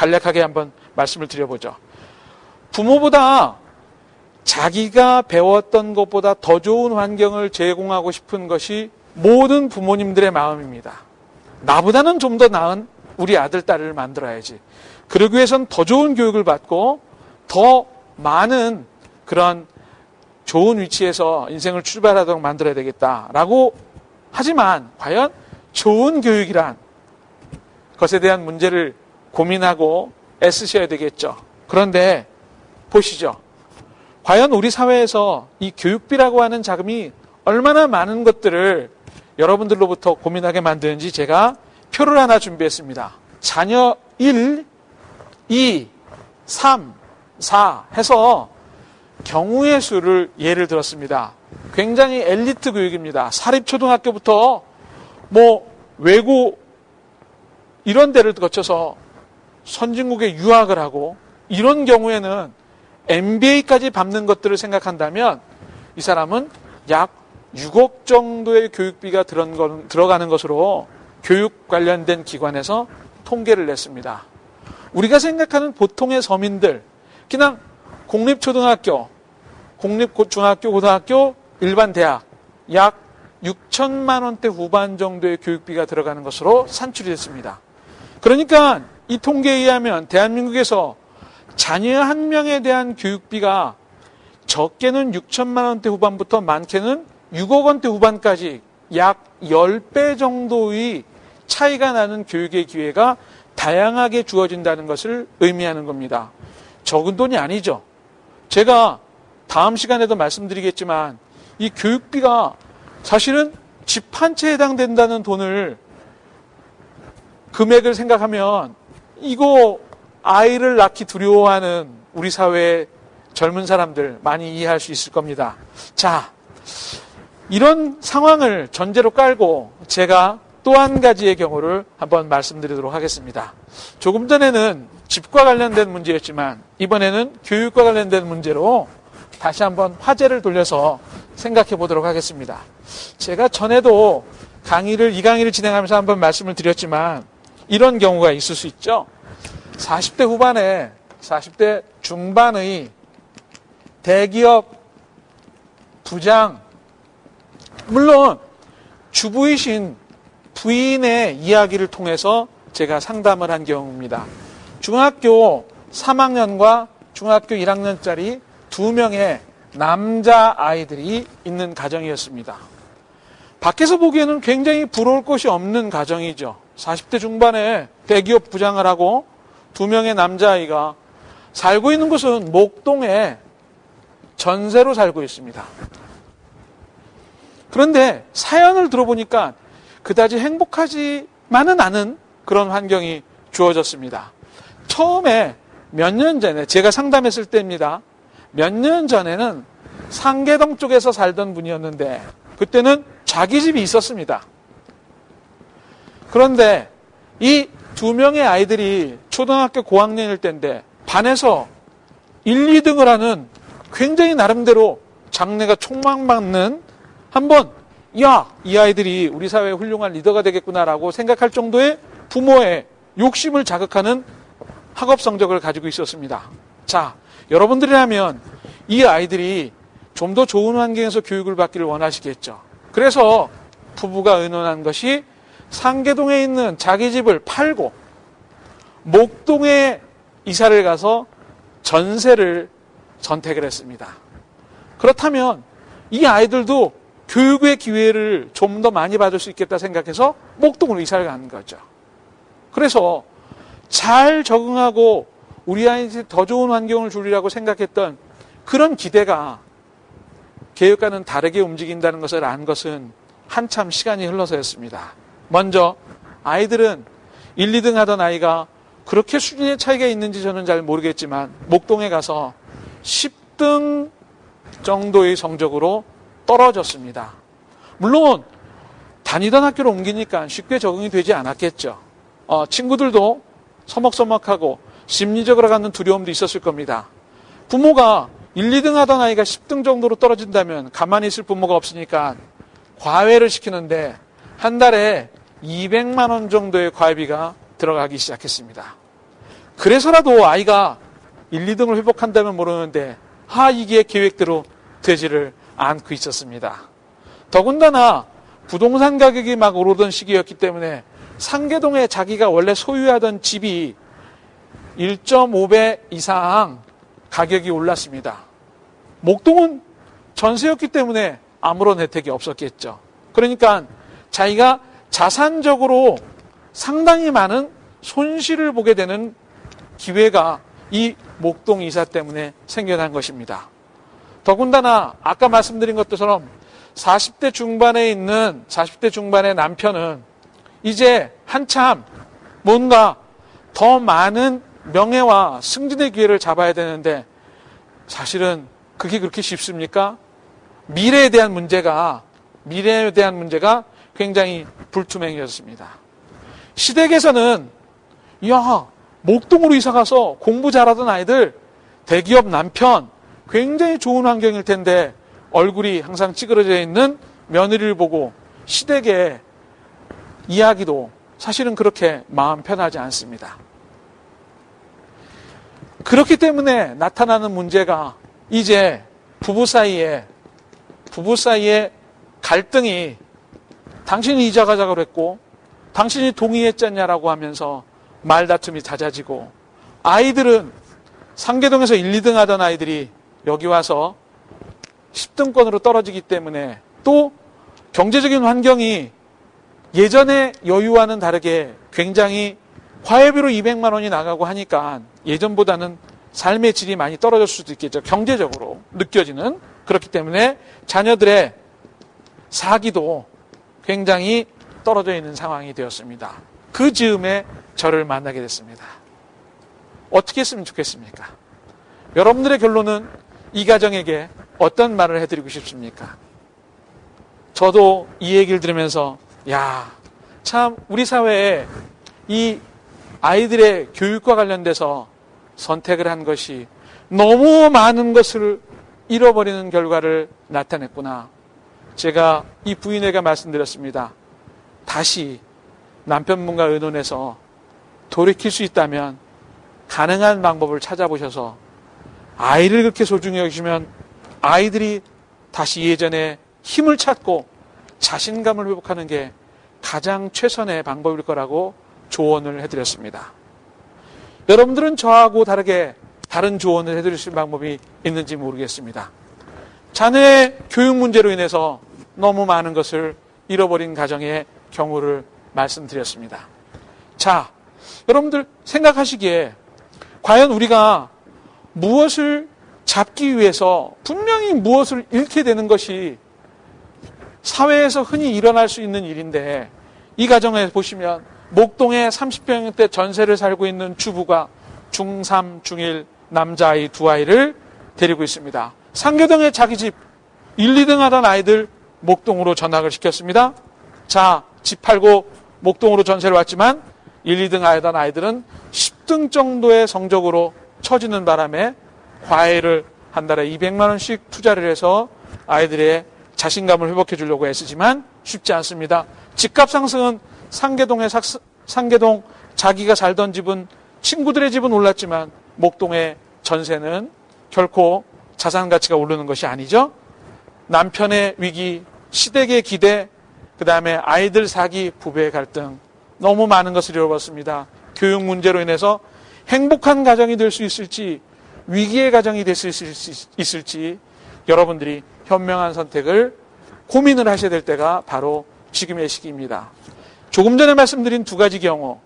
간략하게 한번 말씀을 드려보죠. 부모보다 자기가 배웠던 것보다 더 좋은 환경을 제공하고 싶은 것이 모든 부모님들의 마음입니다. 나보다는 좀 더 나은 우리 아들, 딸을 만들어야지. 그러기 위해선 더 좋은 교육을 받고 더 많은 그런 좋은 위치에서 인생을 출발하도록 만들어야 되겠다라고 하지만 과연 좋은 교육이란 것에 대한 문제를 고민하고 애쓰셔야 되겠죠. 그런데 보시죠. 과연 우리 사회에서 이 교육비라고 하는 자금이 얼마나 많은 것들을 여러분들로부터 고민하게 만드는지 제가 표를 하나 준비했습니다. 자녀 1, 2, 3, 4 해서 경우의 수를 예를 들었습니다. 굉장히 엘리트 교육입니다. 사립초등학교부터 외고 이런 데를 거쳐서 선진국에 유학을 하고 이런 경우에는 MBA까지 밟는 것들을 생각한다면 이 사람은 약 6억 정도의 교육비가 들어가는 것으로 교육 관련된 기관에서 통계를 냈습니다. 우리가 생각하는 보통의 서민들, 그냥 공립초등학교, 공립중학교, 고등학교, 일반 대학 약 6천만 원대 후반 정도의 교육비가 들어가는 것으로 산출이 됐습니다. 그러니까 이 통계에 의하면 대한민국에서 자녀 한 명에 대한 교육비가 적게는 6천만 원대 후반부터 많게는 6억 원대 후반까지 약 10배 정도의 차이가 나는 교육의 기회가 다양하게 주어진다는 것을 의미하는 겁니다. 적은 돈이 아니죠. 제가 다음 시간에도 말씀드리겠지만 이 교육비가 사실은 집 한 채에 해당된다는 돈을 금액을 생각하면 이거 아이를 낳기 두려워하는 우리 사회의 젊은 사람들 많이 이해할 수 있을 겁니다. 자, 이런 상황을 전제로 깔고 제가 또 한 가지의 경우를 한번 말씀드리도록 하겠습니다. 조금 전에는 집과 관련된 문제였지만 이번에는 교육과 관련된 문제로 다시 한번 화제를 돌려서 생각해 보도록 하겠습니다. 제가 전에도 이 강의를 진행하면서 한번 말씀을 드렸지만 이런 경우가 있을 수 있죠. 40대 후반에 40대 중반의 대기업 부장, 물론 주부이신 부인의 이야기를 통해서 제가 상담을 한 경우입니다. 중학교 3학년과 중학교 1학년짜리 2명의 남자 아이들이 있는 가정이었습니다. 밖에서 보기에는 굉장히 부러울 것이 없는 가정이죠. 40대 중반에 대기업 부장을 하고 2명의 남자아이가 살고 있는 곳은 목동에 전세로 살고 있습니다. 그런데 사연을 들어보니까 그다지 행복하지만은 않은 그런 환경이 주어졌습니다. 처음에 몇 년 전에 제가 상담했을 때입니다. 몇 년 전에는 상계동 쪽에서 살던 분이었는데 그때는 자기 집이 있었습니다. 그런데 이 2명의 아이들이 초등학교 고학년일 때인데 반에서 1, 2등을 하는 굉장히 나름대로 장래가 촉망받는 한번 이 아이들이 우리 사회의 훌륭한 리더가 되겠구나라고 생각할 정도의 부모의 욕심을 자극하는 학업 성적을 가지고 있었습니다. 자, 여러분들이라면 이 아이들이 좀 더 좋은 환경에서 교육을 받기를 원하시겠죠. 그래서 부부가 의논한 것이 상계동에 있는 자기 집을 팔고 목동에 이사를 가서 전세를 선택을 했습니다. 그렇다면 이 아이들도 교육의 기회를 좀 더 많이 받을 수 있겠다 생각해서 목동으로 이사를 가는 거죠. 그래서 잘 적응하고 우리 아이한테 더 좋은 환경을 주리라고 생각했던 그런 기대가 계획과는 다르게 움직인다는 것을 안 것은 한참 시간이 흘러서였습니다. 먼저 아이들은 1, 2등 하던 아이가 그렇게 수준의 차이가 있는지 저는 잘 모르겠지만 목동에 가서 10등 정도의 성적으로 떨어졌습니다. 물론 다니던 학교로 옮기니까 쉽게 적응이 되지 않았겠죠. 친구들도 서먹서먹하고 심리적으로 갖는 두려움도 있었을 겁니다. 부모가 1, 2등 하던 아이가 10등 정도로 떨어진다면 가만히 있을 부모가 없으니까 과외를 시키는데 한 달에 200만 원 정도의 과외비가 들어가기 시작했습니다. 그래서라도 아이가 1, 2등을 회복한다면 모르는데 이게 계획대로 되지를 않고 있었습니다. 더군다나 부동산 가격이 막 오르던 시기였기 때문에 상계동에 자기가 원래 소유하던 집이 1.5배 이상 가격이 올랐습니다. 목동은 전세였기 때문에 아무런 혜택이 없었겠죠. 그러니까 자기가 자산적으로 상당히 많은 손실을 보게 되는 기회가 이 목동 이사 때문에 생겨난 것입니다. 더군다나 아까 말씀드린 것처럼 40대 중반의 남편은 이제 한참 뭔가 더 많은 명예와 승진의 기회를 잡아야 되는데 사실은 그게 그렇게 쉽습니까? 미래에 대한 문제가 굉장히 불투명해졌습니다. 시댁에서는 목동으로 이사가서 공부 잘하던 아이들, 대기업 남편, 굉장히 좋은 환경일 텐데 얼굴이 항상 찌그러져 있는 며느리를 보고 시댁의 이야기도 사실은 그렇게 마음 편하지 않습니다. 그렇기 때문에 나타나는 문제가 이제 부부 사이에 갈등이 당신이 이자 가자고 그랬고 당신이 동의했잖냐라고 하면서 말다툼이 잦아지고 아이들은 상계동에서 1, 2등 하던 아이들이 여기 와서 10등권으로 떨어지기 때문에 또 경제적인 환경이 예전의 여유와는 다르게 굉장히 화해비로 200만 원이 나가고 하니까 예전보다는 삶의 질이 많이 떨어질 수도 있겠죠. 경제적으로 느껴지는. 그렇기 때문에 자녀들의 사기도 굉장히 떨어져 있는 상황이 되었습니다. 그 즈음에 저를 만나게 됐습니다. 어떻게 했으면 좋겠습니까? 여러분들의 결론은 이 가정에게 어떤 말을 해드리고 싶습니까? 저도 이 얘기를 들으면서 참 우리 사회에 이 아이들의 교육과 관련돼서 선택을 한 것이 너무 많은 것을 잃어버리는 결과를 나타냈구나. 제가 이 부인에게 말씀드렸습니다. 다시 남편분과 의논해서 돌이킬 수 있다면 가능한 방법을 찾아보셔서 아이를 그렇게 소중히 여기시면 아이들이 다시 예전에 힘을 찾고 자신감을 회복하는 게 가장 최선의 방법일 거라고 조언을 해드렸습니다. 여러분들은 저하고 다르게 다른 조언을 해드리실 방법이 있는지 모르겠습니다. 자녀의 교육 문제로 인해서 너무 많은 것을 잃어버린 가정의 경우를 말씀드렸습니다. 자, 여러분들 생각하시기에 과연 우리가 무엇을 잡기 위해서 분명히 무엇을 잃게 되는 것이 사회에서 흔히 일어날 수 있는 일인데 이 가정에 보시면 목동에 30평대 전세를 살고 있는 주부가 중3, 중1 남자아이 2아이를 데리고 있습니다. 상계동에 자기 집 1, 2등 하던 아이들 목동으로 전학을 시켰습니다. 자, 집 팔고 목동으로 전세를 왔지만 1, 2등 하던 아이들은 10등 정도의 성적으로 처지는 바람에 과외를 한 달에 200만 원씩 투자를 해서 아이들의 자신감을 회복해 주려고 애쓰지만 쉽지 않습니다. 집값 상승은 상계동 자기가 살던 집은 친구들의 집은 올랐지만 목동의 전세는 결코 자산 가치가 오르는 것이 아니죠. 남편의 위기, 시댁의 기대, 그 다음에 아이들 사기, 부부의 갈등, 너무 많은 것을 잃어버렸습니다. 교육 문제로 인해서 행복한 가정이 될 수 있을지 위기의 가정이 될 수 있을지 여러분들이 현명한 선택을 고민을 하셔야 될 때가 바로 지금의 시기입니다. 조금 전에 말씀드린 두 가지 경우,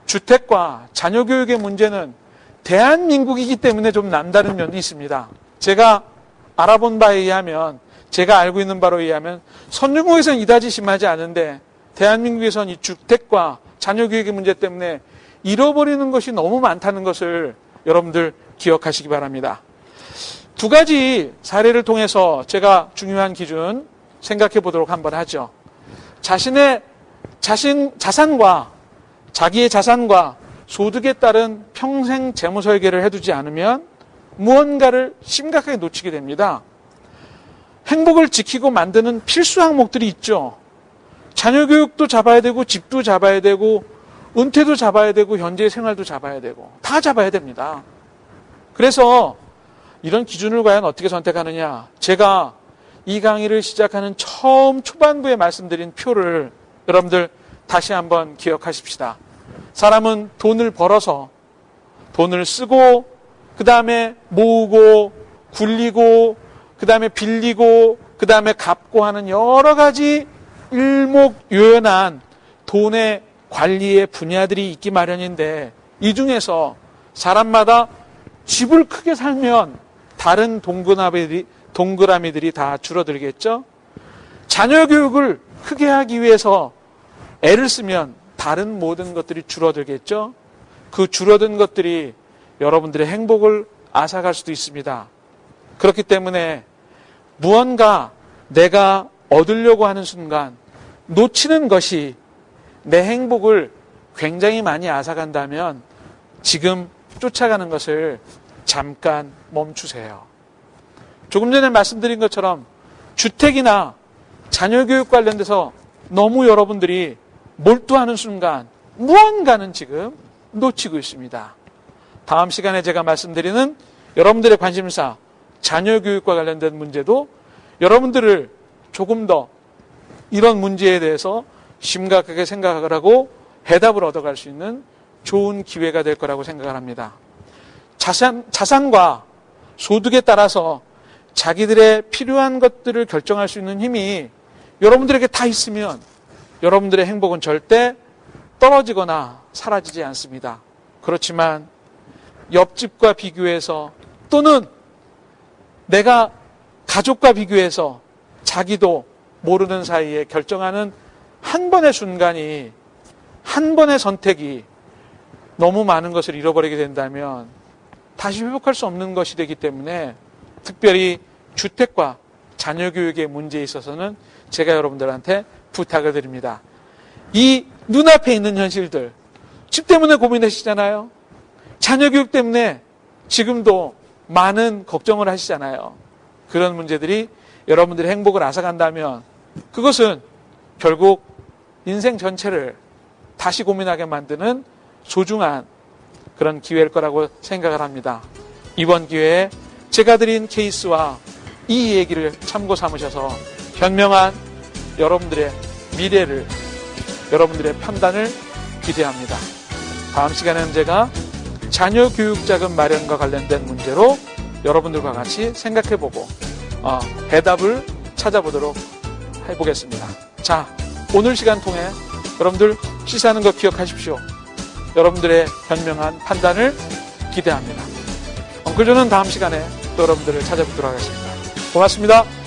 주택과 자녀 교육의 문제는 대한민국이기 때문에 좀 남다른 면이 있습니다. 제가 알아본 바에 의하면, 제가 알고 있는 바로 의하면 선진국에서는 이다지 심하지 않은데 대한민국에서는 이 주택과 자녀 교육의 문제 때문에 잃어버리는 것이 너무 많다는 것을 여러분들 기억하시기 바랍니다. 두 가지 사례를 통해서 제가 중요한 기준 생각해 보도록 한번 하죠. 자기의 자산과 소득에 따른 평생 재무 설계를 해두지 않으면 무언가를 심각하게 놓치게 됩니다. 행복을 지키고 만드는 필수 항목들이 있죠. 자녀 교육도 잡아야 되고 집도 잡아야 되고 은퇴도 잡아야 되고 현재의 생활도 잡아야 되고 다 잡아야 됩니다. 그래서 이런 기준을 과연 어떻게 선택하느냐. 제가 이 강의를 시작하는 처음 초반부에 말씀드린 표를 여러분들 다시 한번 기억하십시다. 사람은 돈을 벌어서 돈을 쓰고 그 다음에 모으고 굴리고 그 다음에 빌리고 그 다음에 갚고 하는 여러 가지 일목요연한 돈의 관리의 분야들이 있기 마련인데 이 중에서 사람마다 집을 크게 살면 다른 동그라미들이 다 줄어들겠죠. 자녀 교육을 크게 하기 위해서 애를 쓰면 다른 모든 것들이 줄어들겠죠. 그 줄어든 것들이 여러분들의 행복을 앗아갈 수도 있습니다. 그렇기 때문에 무언가 내가 얻으려고 하는 순간 놓치는 것이 내 행복을 굉장히 많이 앗아간다면 지금 쫓아가는 것을 잠깐 멈추세요. 조금 전에 말씀드린 것처럼 주택이나 자녀교육 관련돼서 너무 여러분들이 몰두하는 순간 무언가는 지금 놓치고 있습니다. 다음 시간에 제가 말씀드리는 여러분들의 관심사 자녀교육과 관련된 문제도 여러분들을 조금 더 이런 문제에 대해서 심각하게 생각을 하고 해답을 얻어갈 수 있는 좋은 기회가 될 거라고 생각을 합니다. 자산과 소득에 따라서 자기들의 필요한 것들을 결정할 수 있는 힘이 여러분들에게 다 있으면 여러분들의 행복은 절대 떨어지거나 사라지지 않습니다. 그렇지만 옆집과 비교해서 또는 내가 가족과 비교해서 자기도 모르는 사이에 결정하는 한 번의 순간이 한 번의 선택이 너무 많은 것을 잃어버리게 된다면 다시 회복할 수 없는 것이 되기 때문에 특별히 주택과 자녀교육의 문제에 있어서는 제가 여러분들한테 부탁을 드립니다. 이 눈앞에 있는 현실들, 집 때문에 고민하시잖아요. 자녀교육 때문에 지금도 많은 걱정을 하시잖아요. 그런 문제들이 여러분들의 행복을 앗아간다면 그것은 결국 인생 전체를 다시 고민하게 만드는 소중한 그런 기회일 거라고 생각을 합니다. 이번 기회에 제가 드린 케이스와 이 얘기를 참고 삼으셔서 현명한 여러분들의 미래를, 여러분들의 판단을 기대합니다. 다음 시간에는 제가 자녀 교육 자금 마련과 관련된 문제로 여러분들과 같이 생각해보고 해답을 찾아보도록 해보겠습니다. 자, 오늘 시간 통해 여러분들 시사하는 거 기억하십시오. 여러분들의 현명한 판단을 기대합니다. 엉클존은 다음 시간에 또 여러분들을 찾아뵙도록 하겠습니다. 고맙습니다.